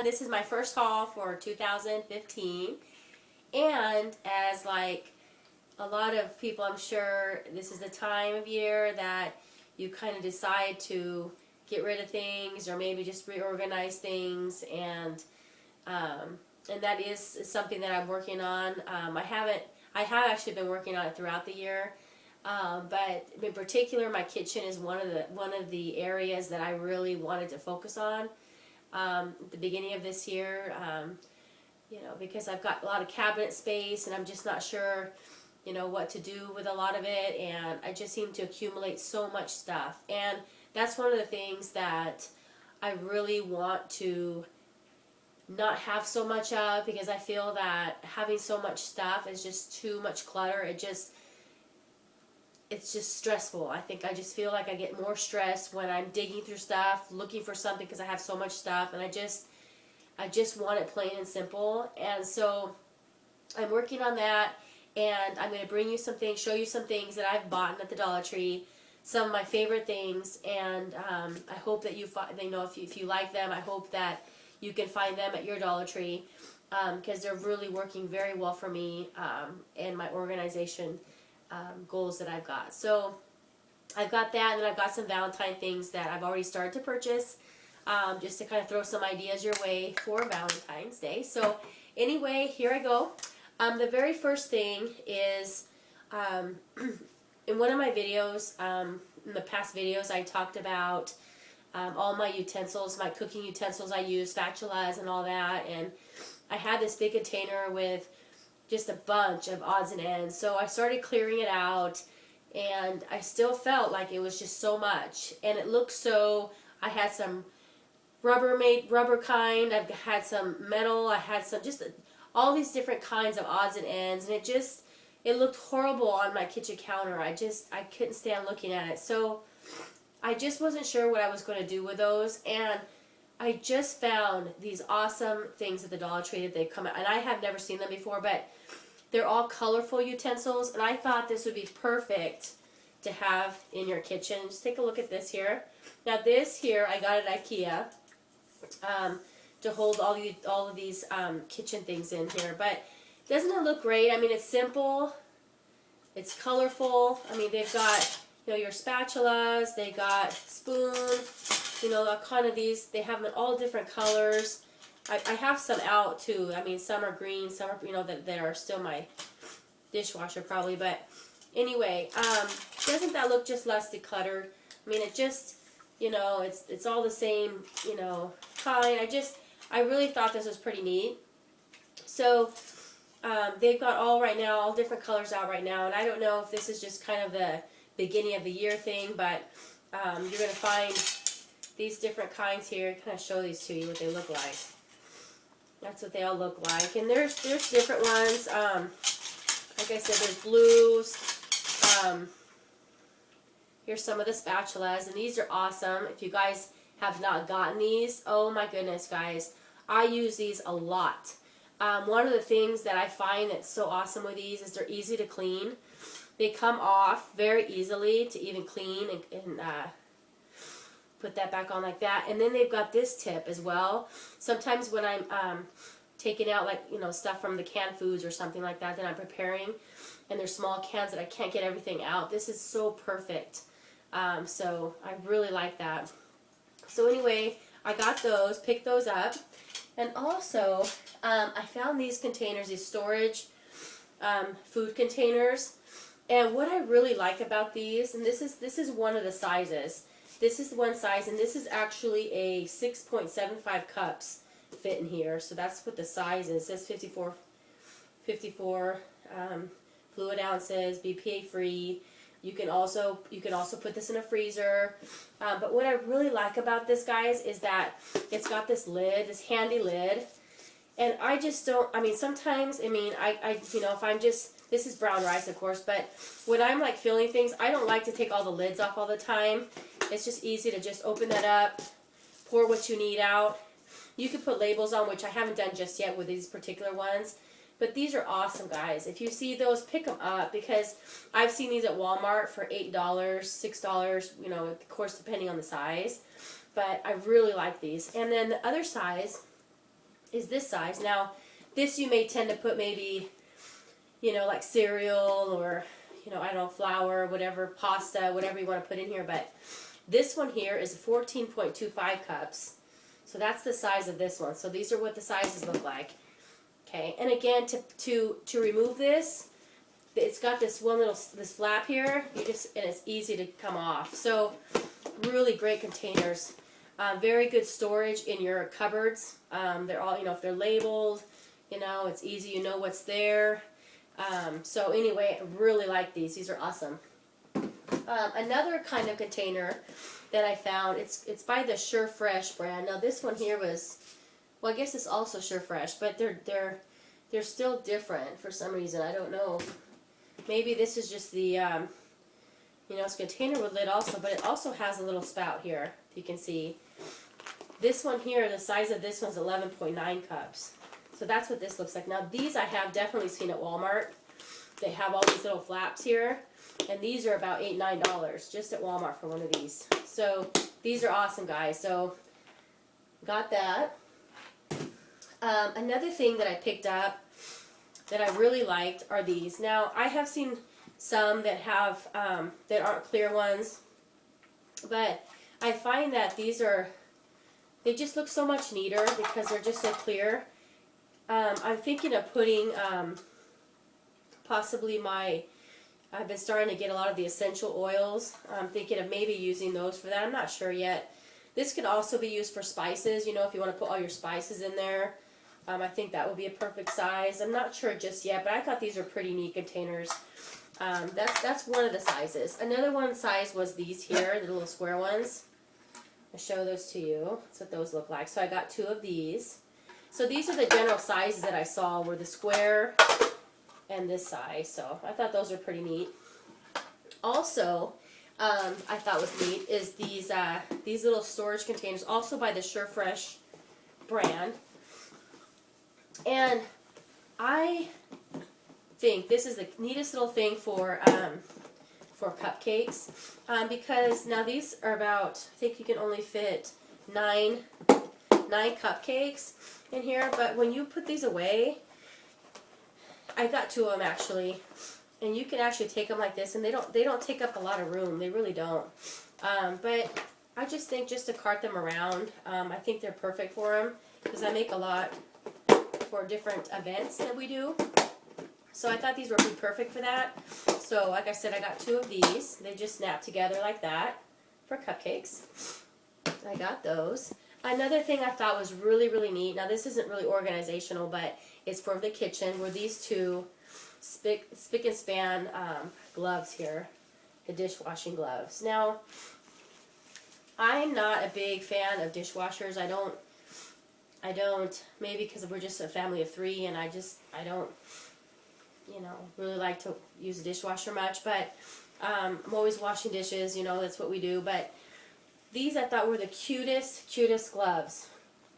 This is my first haul for 2015. And as like a lot of people, I'm sure this is the time of year that you kind of decide to get rid of things or maybe just reorganize things, and that is something that I'm working on. I have actually been working on it throughout the year, but in particular, my kitchen is one of the areas that I really wanted to focus on at the beginning of this year. Because I've got a lot of cabinet space and I'm just not sure, what to do with a lot of it, and I just seem to accumulate so much stuff. And that's one of the things that I really want to not have so much of, because I feel that having so much stuff is just too much clutter. It's just stressful. I think I just feel like I get more stressed when I'm digging through stuff, looking for something because I have so much stuff, and I just want it plain and simple. And so I'm working on that, and I'm going to bring you some things, show you some things that I've bought at the Dollar Tree, some of my favorite things, and I hope that if you like them, I hope that you can find them at your Dollar Tree, because they're really working very well for me and my organization goals that I've got. So I've got that, and then I've got some Valentine things that I've already started to purchase, just to kind of throw some ideas your way for Valentine's Day. So anyway, here I go. The very first thing is, in one of my videos, in the past videos, I talked about all my utensils, my cooking utensils I use, spatulas and all that, and I had this big container with just a bunch of odds and ends. So I started clearing it out, and I still felt like it was just so much, and it looked so. I had some rubber kind, I've had some metal, I had some just all these different kinds of odds and ends, and it looked horrible on my kitchen counter. I couldn't stand looking at it. So I just wasn't sure what I was going to do with those, and I just found these awesome things at the Dollar Tree that they've come out, and I have never seen them before, but they're all colorful utensils, and I thought this would be perfect to have in your kitchen. Just take a look at this here. Now this here I got at IKEA to hold all of these kitchen things in here, but doesn't it look great? I mean, it's simple, it's colorful. I mean, they've got your spatulas, they got spoons, kind of these. They have them in all different colors. I have some out too. I mean, some are green, some are that are still my dishwasher probably. But anyway, doesn't that look just less decluttered? I mean, it just it's all the same kind. I really thought this was pretty neat. So they've got all different colors out right now, and I don't know if this is just kind of the beginning of the year thing, but you're going to find these different kinds here. Kind of show these to you what they look like. That's what they all look like, and there's different ones. Like I said, there's blues. Here's some of the spatulas, and these are awesome. If you guys have not gotten these, oh my goodness, guys, I use these a lot. One of the things that I find that's so awesome with these is they're easy to clean. They come off very easily to even clean and put that back on like that. And then they've got this tip as well. Sometimes when I'm taking out stuff from the canned foods or something like that I'm preparing, and there's small cans that I can't get everything out, this is so perfect. So I really like that. So anyway, I got those, picked those up, and also I found these containers, these storage food containers. And what I really like about these, and this is one of the sizes. This is one size, and this is actually a 6.75 cups fit in here. So that's what the size is. It says 54 fluid ounces, BPA free. You can also put this in a freezer. But what I really like about this, guys, is that it's got this lid, this handy lid. And I just don't, sometimes, if I'm just, this is brown rice, of course, but when I'm like filling things, I don't like to take all the lids off all the time. It's just easy to just open that up, pour what you need out. You can put labels on, which I haven't done just yet with these particular ones. But these are awesome, guys. If you see those, pick them up, because I've seen these at Walmart for $8, $6, of course, depending on the size. But I really like these. And then the other size is this size. Now, this you may tend to put maybe, you know, like cereal or, you know, I don't know, flour, whatever, pasta, whatever you want to put in here. But this one here is 14.25 cups. So that's the size of this one. So these are what the sizes look like. Okay, and again, to remove this, it's got this one little, this flap here, and it's easy to come off. So really great containers. Very good storage in your cupboards. They're all, you know, if they're labeled, you know, it's easy, you know what's there. So anyway, I really like these. These are awesome. Another kind of container that I found, it's by the SureFresh brand. Now this one here was, well, I guess it's also SureFresh, but they're still different for some reason. I don't know. Maybe this is just the, you know, it's a container with lid also, but it also has a little spout here, if you can see. This one here, the size of this one's 11.9 cups. So that's what this looks like. Now these I have definitely seen at Walmart. They have all these little flaps here. And these are about $8, $9 just at Walmart for one of these. So these are awesome, guys. So got that. Another thing that I picked up that I really liked are these. Now I have seen some that have that aren't clear ones, but I find that these are, they just look so much neater because they're just so clear. I'm thinking of putting possibly I've been starting to get a lot of the essential oils. I'm thinking of maybe using those for that. I'm not sure yet. This could also be used for spices, you know, if you want to put all your spices in there. I think that would be a perfect size. I'm not sure just yet, but I thought these were pretty neat containers. That's one of the sizes. Another one size was these here, the little square ones. I'll show those to you. That's what those look like. So I got 2 of these. So these are the general sizes that I saw, were the square and this size. So I thought those are pretty neat. Also, I thought was neat is these little storage containers, also by the SureFresh brand. And I think this is the neatest little thing for cupcakes, because now these are about, I think you can only fit 9 cupcakes in here, but when you put these away, I got 2 of them actually, and you can actually take them like this, and they don't take up a lot of room. They really don't. But I just think just to cart them around, I think they're perfect for them because I make a lot for different events that we do. So I thought these were pretty perfect for that. So like I said, I got 2 of these. They just snap together like that for cupcakes. I got those. Another thing I thought was really, really neat, now this isn't really organizational, but it's for the kitchen, were these 2 spick and span gloves here, the dishwashing gloves. Now, I'm not a big fan of dishwashers. I don't, maybe because we're just a family of 3 and I don't, you know, really like to use a dishwasher much, but I'm always washing dishes, you know, that's what we do. But these I thought were the cutest gloves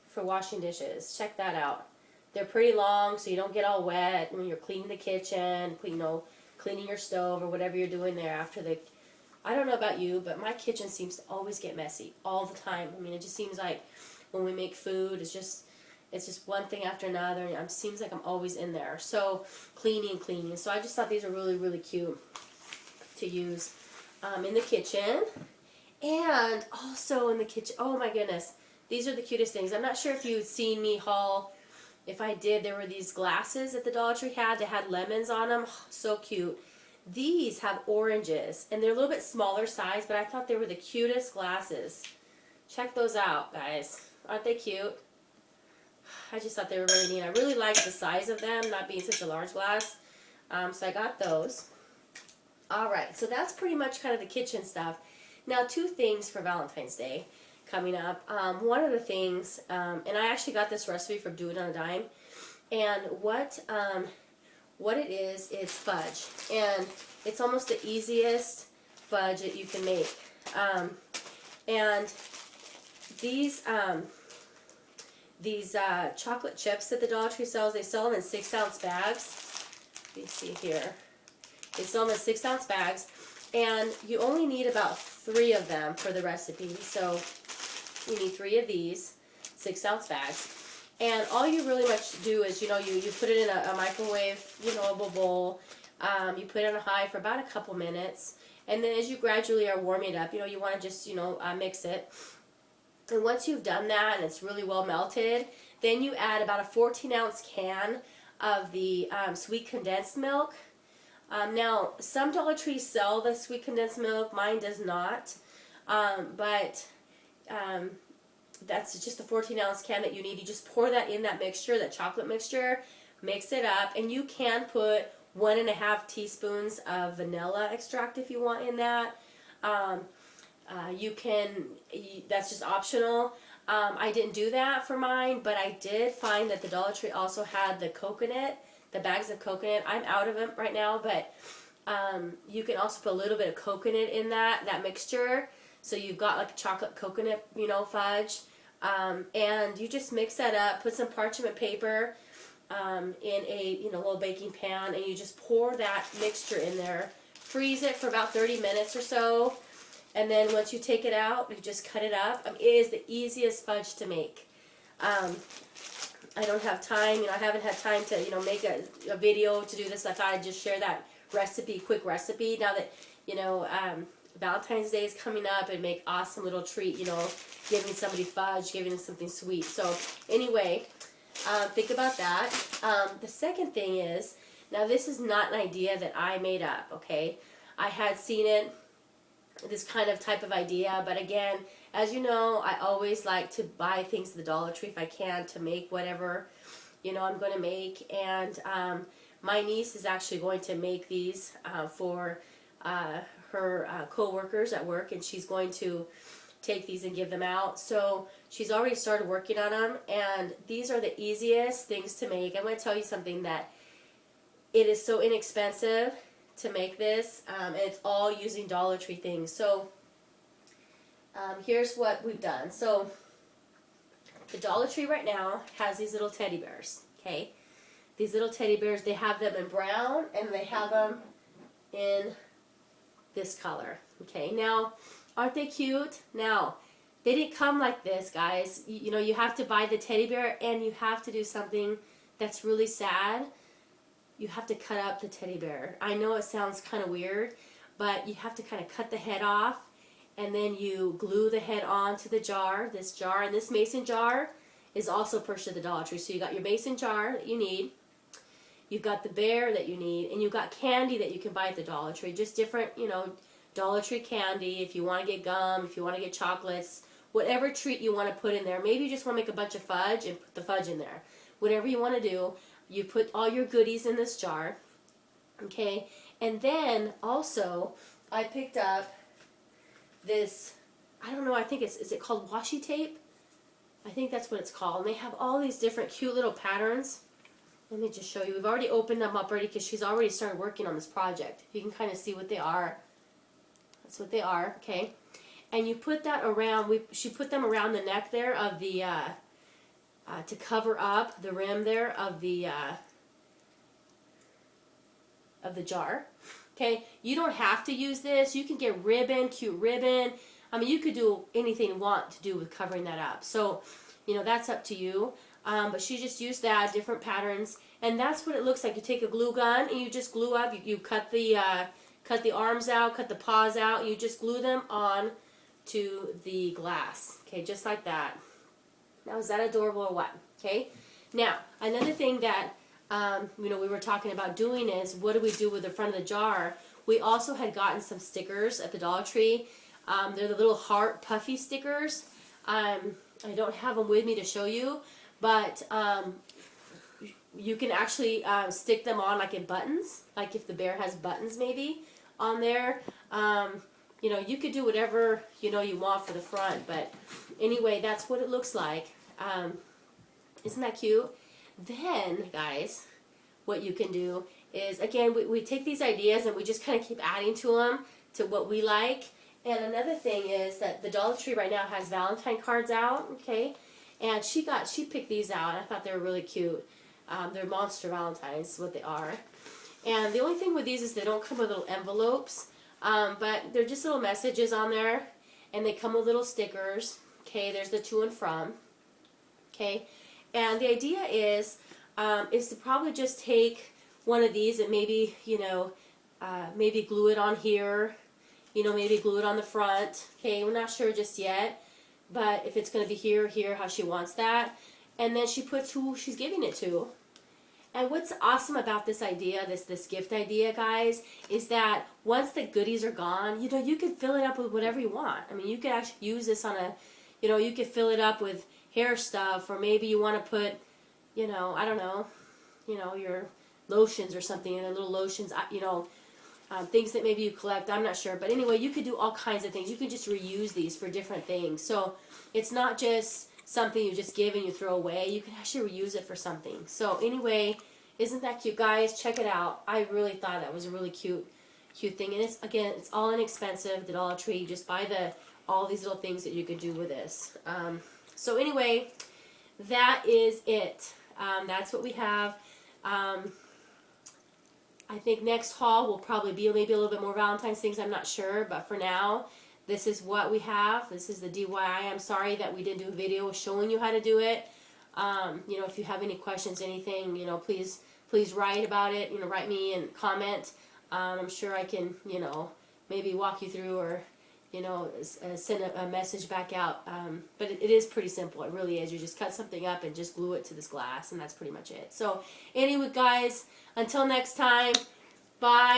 for washing dishes. Check that out. They're pretty long, so you don't get all wet when you're cleaning the kitchen, you know, cleaning your stove or whatever you're doing there after the, I don't know about you, but my kitchen seems to always get messy all the time. I mean, it just seems like when we make food, it's just one thing after another, and it seems like I'm always in there. So cleaning. So I just thought these are really, really cute to use in the kitchen. And also in the kitchen, oh my goodness, these are the cutest things. I'm not sure if you've seen me haul. If I did, there were these glasses that the Dollar Tree had. They had lemons on them. Oh, so cute. These have oranges, and they're a little bit smaller size, but I thought they were the cutest glasses. Check those out, guys. Aren't they cute? I just thought they were really neat. I really liked the size of them, not being such a large glass. So I got those. Alright, so that's pretty much kind of the kitchen stuff. Now, 2 things for Valentine's Day coming up. One of the things, and I actually got this recipe from Do It on a Dime, and what it is fudge, and it's almost the easiest fudge that you can make. And these chocolate chips that the Dollar Tree sells, they sell them in 6-ounce bags. You see here, they sell them in 6-ounce bags, and you only need about 3 of them for the recipe. So you need 3 of these 6-ounce bags. And all you really much do is, you put it in a microwave, a bowl. You put it on high for about a couple minutes. And then as you gradually are warming it up, you want to just, mix it. And once you've done that and it's really well melted, then you add about a 14-ounce can of the sweet condensed milk. Now, some Dollar Trees sell the sweet condensed milk. Mine does not. But that's just the 14-ounce can that you need. You just pour that in that mixture, that chocolate mixture, mix it up, and you can put 1.5 teaspoons of vanilla extract if you want in that. That's just optional. I didn't do that for mine, but I did find that the Dollar Tree also had the coconut, the bags of coconut. I'm out of them right now, but you can also put a little bit of coconut in that mixture. So you've got like a chocolate coconut, fudge. And you just mix that up, put some parchment paper in a little baking pan, and you just pour that mixture in there. Freeze it for about 30 minutes or so. And then once you take it out, you just cut it up. It is the easiest fudge to make. I don't have time, I haven't had time to, make a video to do this. I thought I'd just share that quick recipe. Now that, Valentine's Day is coming up, and make awesome little treat, giving somebody fudge, giving them something sweet. So anyway, think about that. The second thing is, now this is not an idea that I made up, okay? I had seen it, this kind of type of idea, but again, as you know, I always like to buy things at the Dollar Tree if I can to make whatever, I'm going to make. And my niece is actually going to make these for her co-workers at work, and she's going to take these and give them out. So she's already started working on them, and these are the easiest things to make. I'm going to tell you something, that it is so inexpensive to make this, and it's all using Dollar Tree things. So here's what we've done. So the Dollar Tree right now has these little teddy bears, okay? These little teddy bears, they have them in brown, and they have them in this color, okay? Now, aren't they cute? Now, they didn't come like this, guys. You have to buy the teddy bear, and you have to do something that's really sad. You have to cut up the teddy bear. I know it sounds kind of weird, but you have to kind of cut the head off, and then you glue the head onto the jar, and this mason jar is also purchased at the Dollar Tree. So you got your mason jar that you need, you've got the bear that you need, and you've got candy that you can buy at the Dollar Tree. Just different, Dollar Tree candy. If you want to get gum, if you want to get chocolates, whatever treat you want to put in there. Maybe you just want to make a bunch of fudge and put the fudge in there. Whatever you want to do, you put all your goodies in this jar, okay? And then also, I picked up this, I don't know, I think is it called washi tape? I think that's what it's called. And they have all these different cute little patterns. Let me just show you. We've already opened them up already because she's already started working on this project. You can kind of see what they are. That's what they are, okay? And you put that around, she put them around the neck there of the, to cover up the rim there of the jar. Okay, you don't have to use this. You can get ribbon, cute ribbon. I mean, you could do anything you want to do with covering that up. So, that's up to you. But she just used that, different patterns, and that's what it looks like. You take a glue gun and you just glue up. You cut the arms out, cut the paws out. You just glue them on to the glass. Okay, just like that. Now, is that adorable or what? Okay. Now, another thing that we were talking about doing is, what do we do with the front of the jar? We also had gotten some stickers at the Dollar Tree. They're the little heart puffy stickers. I don't have them with me to show you, but you can actually stick them on like in buttons, like if the bear has buttons maybe on there. You could do whatever you want for the front, but anyway, that's what it looks like. Isn't that cute? Then, guys, what you can do is, again, we take these ideas and we just kind of keep adding to them, to what we like. And another thing is that the Dollar Tree right now has Valentine cards out, okay? And she picked these out, and I thought they were really cute. They're Monster Valentines is what they are. And the only thing with these is they don't come with little envelopes, but they're just little messages on there, and they come with little stickers. Okay, there's the to and from. Okay, And the idea is to probably just take one of these and maybe, maybe glue it on here, maybe glue it on the front. Okay, we're not sure just yet, but if it's going to be here or here, how she wants that. And then she puts who she's giving it to. And what's awesome about this idea, this gift idea, guys, is that once the goodies are gone, you can fill it up with whatever you want. I mean, you could actually use this on a, you could fill it up with hair stuff, or maybe you want to put, I don't know, your lotions or something, and little lotions, things that maybe you collect, I'm not sure. But anyway, you could do all kinds of things. You could just reuse these for different things. So it's not just something you just give and you throw away. You can actually reuse it for something. So anyway, isn't that cute, guys? Check it out. I really thought that was a really cute thing. And it's all inexpensive. The Dollar Tree. Just buy all these little things that you could do with this. So anyway, that is it. That's what we have. I think next haul will probably be maybe a little bit more Valentine's things. I'm not sure, but for now, this is what we have. This is the DIY. I'm sorry that we didn't do a video showing you how to do it. If you have any questions, anything, please write about it. Write me and comment. I'm sure I can, maybe walk you through or, send a message back out. But it is pretty simple. It really is. You just cut something up and just glue it to this glass, and that's pretty much it. So anyway, guys, until next time, bye.